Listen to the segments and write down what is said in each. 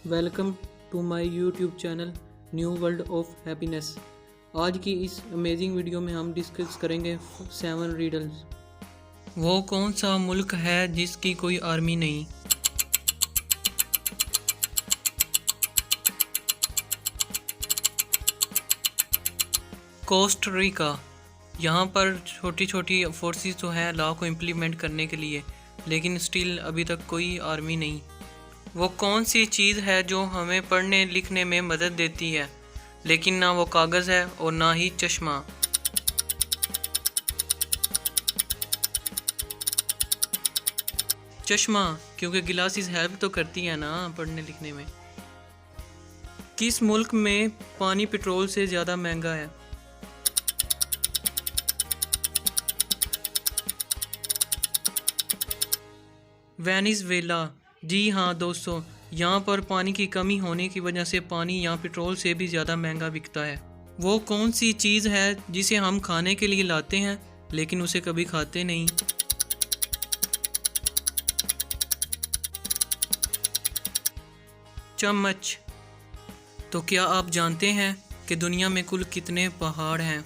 Welcome to my YouTube channel new world of happiness. आज की इस अमेजिंग वीडियो में हम डिस्कस करेंगे 7 रीडल्स। वो कौन सा मुल्क है जिसकी कोई आर्मी नहीं? Costa Rica. यहाँ पर छोटी छोटी फोर्सेस तो हैं लॉ को इम्प्लीमेंट करने के लिए, लेकिन स्टिल अभी तक कोई आर्मी नहीं। वो कौन सी चीज़ है जो हमें पढ़ने लिखने में मदद देती है, लेकिन ना वो कागज़ है और ना ही चश्मा? चश्मा, क्योंकि गिलासेस हेल्प तो करती है ना पढ़ने लिखने में। किस मुल्क में पानी पेट्रोल से ज़्यादा महंगा है? वेनेज़ुएला। जी हाँ दोस्तों, यहाँ पर पानी की कमी होने की वजह से पानी यहाँ पेट्रोल से भी ज़्यादा महंगा बिकता है। वो कौन सी चीज़ है जिसे हम खाने के लिए लाते हैं लेकिन उसे कभी खाते नहीं? चम्मच। तो क्या आप जानते हैं कि दुनिया में कुल कितने पहाड़ हैं?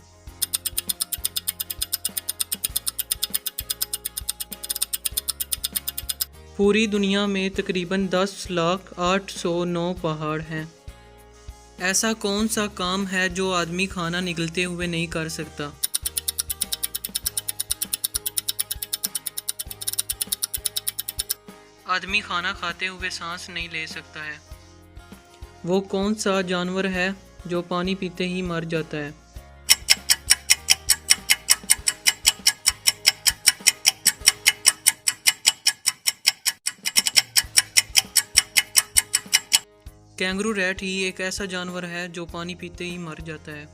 पूरी दुनिया में तकरीबन 10,08,09 पहाड़ हैं। ऐसा कौन सा काम है जो आदमी खाना निगलते हुए नहीं कर सकता? आदमी खाना खाते हुए सांस नहीं ले सकता है। वो कौन सा जानवर है जो पानी पीते ही मर जाता है? कैंगरू रैट ही एक ऐसा जानवर है जो पानी पीते ही मर जाता है।